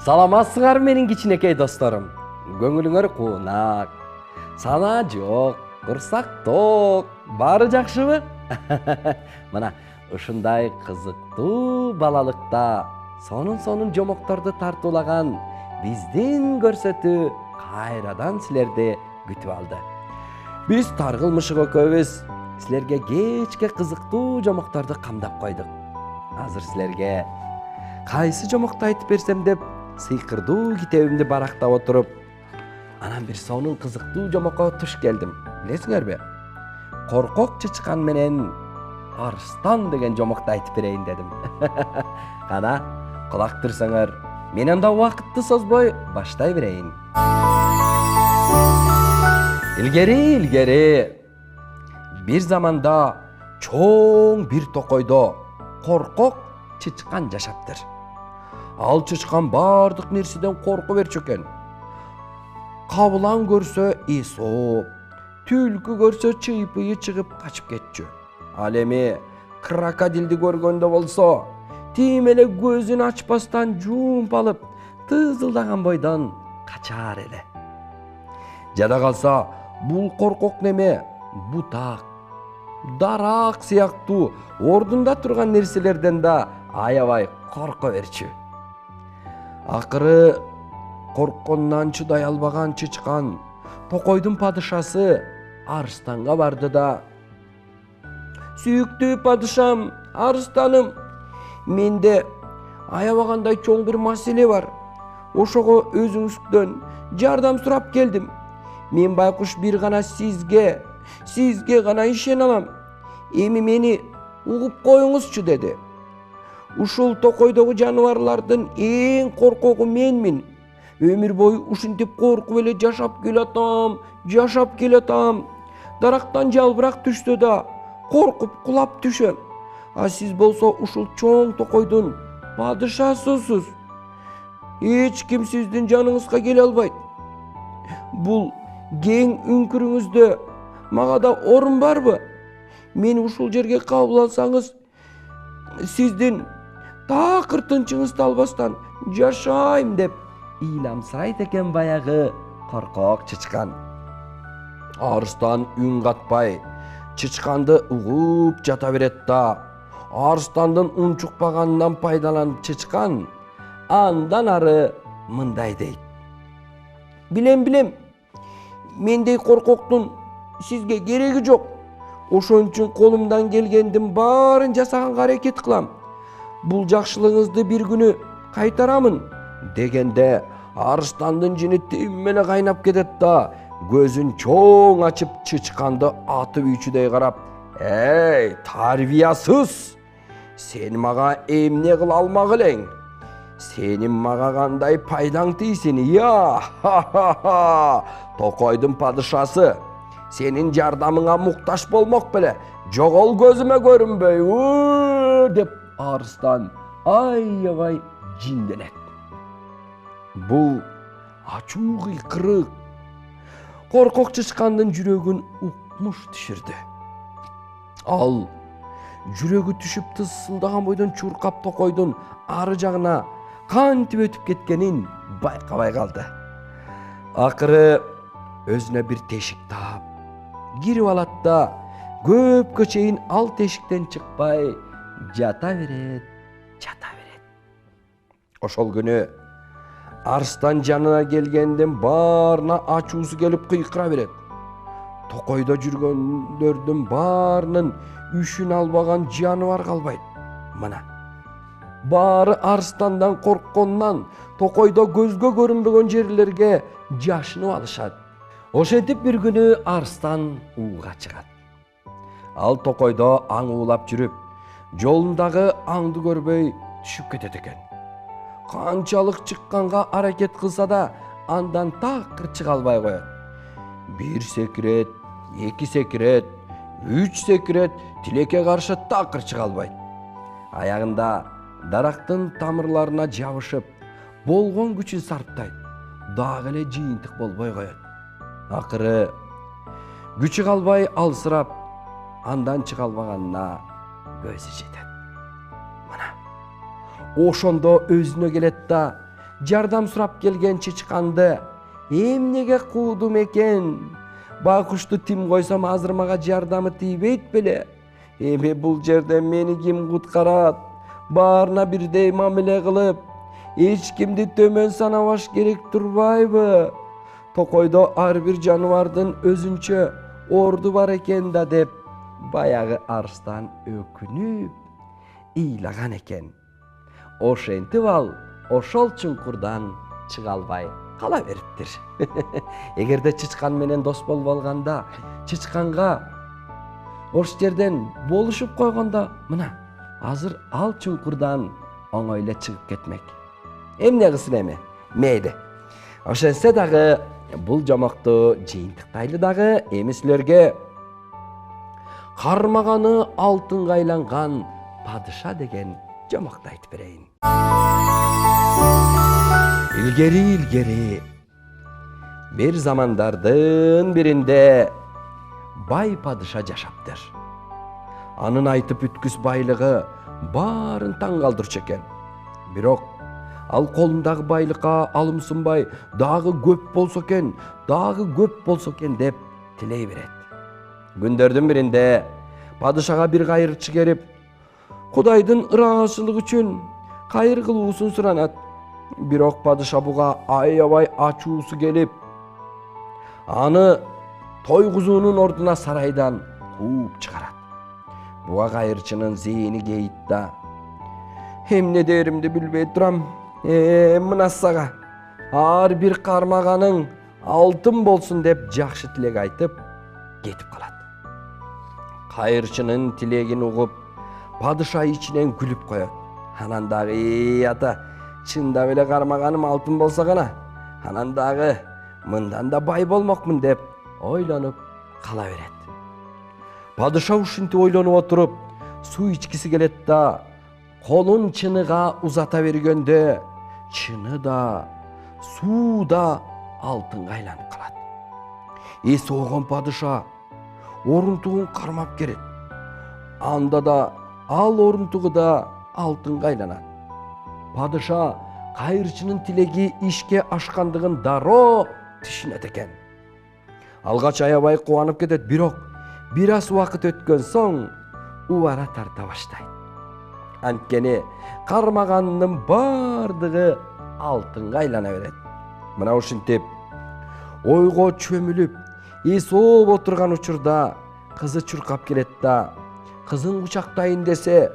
Саламатсыңар менин кичинекей досторум. Көңүлүңөр куунак. Санаа жок, курсак ток. Баары жакшыбы? Мына ушундай кызыктуу балалыкта сонун жомокторду тартуулаган биздин көрсөтүү кайрадан силерди күтүп алды. Биз Таргыл Мышык экөөбүз силерге кечке кызыктуу жомокторду камдап койдук. Азыр силерге кайсы жомокту айтып берсем деп сыйкырдуу китебимди барактап отуруп, анан бир сонун кызыктуу жомокко туш келдим. Билесиңерби? Коркок чычкан менен арстан деген жомокту айтып берейин дедим. Кана, кулак түрсөңөр, мен анда убакытты созбой баштай берейин. Илгери бир заманда чоң бир токойдо коркок чычкан жашаптыр. Ал чычкан бардык нерседен корку берчү экен. Кабылан көрсө эсооп, түлкү көрсө чыйпыйы чыгып качып кетчү. Ал эми крокодилди көргөндө болсо, тим эле көзүн ачпастан жумп алып, тызылдаган бойдон качаар эле. Жада калса, бул коркок неме бутак, дарак сыяктуу ордунда турган нерселерден да аябай корко берчү. Акыры коркконунан чыдай албаган чычкан токойдун падышасы арыстанга барды да: "Сүйүктүү падышам, арыстаным, менде аябагандай чоң бир маселе бар. Ошого өзүңүздөн жардам сурап келдим. Мен байкуш бир гана сизге гана ишене алам. Эми мени угуп коюңузчу" деди. "Ушул токойдогу жаныбарлардын эң коркогу менмин. Өмүр бою ушинтип коркуп эле жашап келатам. Дарактан жалбырак түшсө да коркуп кулап түшөм. А сиз болсо ушул чоң токойдун падышасысыз. Эч ким сиздин жаныңызга келе албайт. Бул кең үңкүрүңүздө мага да орун барбы? Мени ушул жерге кабыл алсаңыз, сиздин такыр тынчыңызды албастан жашайм" деп ыйламсырайт экен баягы коркок чычкан. Арыстан үн катпай чычканды угуп жата берет да, арыстандын унчукпаганынан пайдаланып чычкан андан ары мындай дейт: "Билем, мендей коркоктун сизге кереги жок. Ошон үчүн колумдан келгендин баарын жасаганга аракет кылам. Бул жакшылыгыңызды бир күнү кайтарамын" дегенде арыстандын жини тим эле кайнап кетет да, көзүн чоң ачып чычканды аты үйчүдөй карап: "Эй, тарбиясыз! Сен мага эмне кыла алмак элең? Сенин мага кандай пайдаң тийсин? Я! Токойдун падышасы, сенин жардамыңа муктаж болмок беле. Жогол көзүмө көрүнбөй" деп арыстан аябай жинденет. Бул ачуу кыйкырык коркок чычкандын жүрөгүн укмуш түшүрдү. Ал жүрөгү түшүп тысылдаган бойдон чуркап токойдун ары жагына кантип өтүп кеткенин байкабай калды. Акыры өзүнө бир тешик таап кирип алат да, көпкө чейин ал тешиктен чыкпай жата берет. Ошол күнү арыстан жанына келгендин баарына ачуусу келип кыйкыра берет. Токойдо жүргөндөрдүн баарынын үшүн албаган жаныбар калбайт. Мына баары арыстандан коркконунан токойдо көзгө көрүнбөгөн жерлерге жашынып алышат. Ошентип бир күнү арыстан ууга чыгат. Ал токойдо аң уулап жүрүп, жолундагы аңды көрбөй түшүп кетет экен. Канчалык чыкканга аракет кылса да, андан такыр чыга албай коет. Бир секирет, эки секирет, үч секирет, тилекке каршы такыр чыга албайт. Аягында дарактын тамырларына жабышып, болгон күчүн сарптайт. Дагы эле жыйынтык болбой коет. Акыры күчү калбай алсырап, андан чыга албаганына көзү жетет. Мына ошондо өзүнө келет да, жардам сурап келген чычканды эмнеге куудум экен? Байкушту тим койсом азыр мага жардамы тийбейт беле? Эми бул жерде мени ким куткарат? Баарына бирдей мамиле кылып, эч кимди төмөн санабаш керек турбайбы? Токойдо ар бир жаныбардын өзүнчө орду бар экен да деп баягы арстан өкүнүп ыйлаган экен. Ошентип ал ошол чуңкурдан чыга албай кала бериптир. Эгерде чычкан менен дос болуп алганда, чычканга ош жерден болушуп койгондо, мына азыр ал чуңкурдан оңой эле чыгып кетмек. Эмне кылсын эми? Мейли. Ошентсе дагы бул жомокту жыйынтыктайлы дагы эми силерге кармаганы алтынга айланган падыша деген жомокту айтып берейин. Илгери бир замандардын биринде бай падыша жашаптыр. Анын айтып бүткүс байлыгы баарын таң калтырчу экен. Бирок ал колундагы байлыкка алымсынбай дагы көп болсо экен, деп тилей берет. Күндөрдүн биринде падышага бир кайырчы келип, Кудайдын ыраазычылыгы үчүн кайыр кылуусун суранат. Бирок падыша буга аябай ачуусу келип, аны тойгузуунун ордуна сарайдан кууп чыгарат. Буга кайырчынын зээни кейит да: "Эмне деримди билбей турам. Мына сага ар бир кармаганың алтын болсун" деп жакшы тилек айтып кетип калат. Кайырчынын тилегин угуп, падыша ичинен күлүп коет. Анан дагы: "Ата, чындап эле кармаганым алтын болсо гана, анан дагы мындан да бай болмокмун" деп ойлонуп кала берет. Падыша ушинтип ойлонуп отуруп, суу ичкиси келет да, колун чыныга узата бергөндө, чыны да, суу да алтынга айланып калат. Эси ойгон падыша орунтугун кармап келет. Анда да ал орунтугу да алтынга айланат. Падыша кайырчынын тилеги ишке ашкандыгын дароо түшүнөт экен. Алгач аябай кубанып кетет, бирок бир аз убакыт өткөн соң убара тарта баштайт. Анткени кармаганынын бардыгы алтынга айлана берет. Мына ушинтип ойго чөмүлүп, эсооп отурган учурда кызы чуркап келет да, кызын кучактайын десе,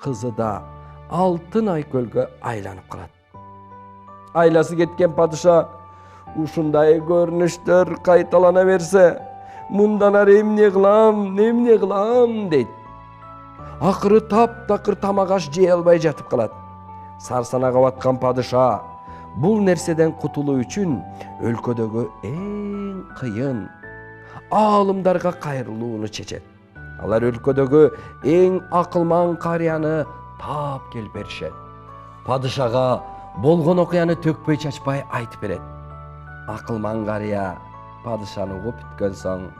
кызы да алтын айкөлгө айланып калат. Айласы кеткен падыша ушундай көрүнүштөр кайталана берсе, мындан ары эмне кылам дейт. Акыры таптакыр тамак аш жей албай жатып калат. Сарсанага баткан падыша бул нерседен кутулуу үчүн өлкөдөгү эң кыйын аалымдарга кайрылууну чечет. Алар өлкөдөгү эң акылман карыяны таап келип беришет. Падышага болгон окуяны төкпөй чачпай айтып берет. Акылман карыя падышаны угуп бүткөн соң: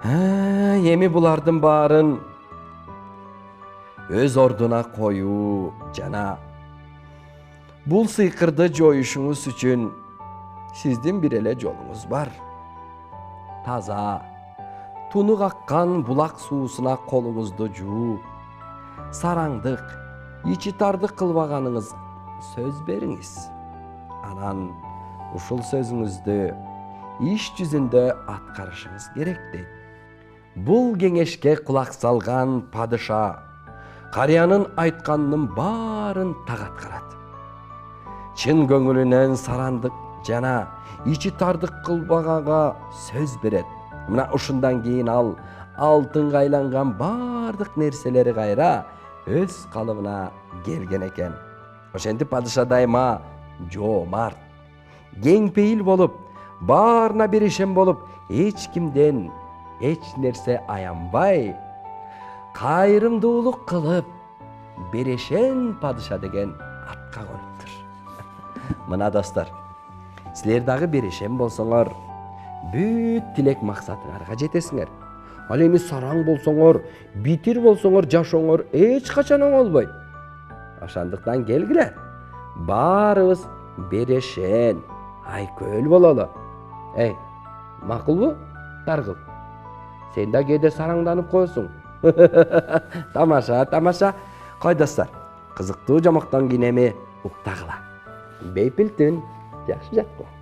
"Эми булардын баарын өз ордуна коюу жана бул сыйкырды жоюшуңуз үчүн сиздин бир эле жолуңуз бар. Таза, тунук аккан булак суусуна колуңузду жууп, сараңдык, ичи тардык кылбаганыңыз сөз бериңиз. Анан ушул сөзүңүздү иш жүзүндө аткарышыңыз керек" дейт. Бул кеңешке кулак салган падыша карыянын айтканынын баарын так аткарат. Чын көңүлүнөн сарандык жана ичи тардык кылбаганга сөз берет. Мына ушундан кийин ал алтынга айланган бардык нерселери кайра өз калыбына келген экен. Ошентип падыша дайыма жоомарт, кең пейил болуп, баарына беришем болуп, эч кимден эч нерсе аянбай, кайрымдуулук кылып, берешен падыша деген атка коюптур. Мына достор, силер дагы берешен болсоңор, бүт тилек максатыңарга жетесиңер. Ал эми сараң болсоңор, битир болсоңор, жашооңор эч качан оңолбойт. Ошондуктан келгиле, баарыбыз берешен, айкөл бололу. Эй, макулбу, Таргыл? Сен да кээде сараңданып коесуң. Тамаша, тамаша. Кой достор, кызыктуу жамактан кийин эми уктагыла. Бейпил түн, жакшы жаткыла.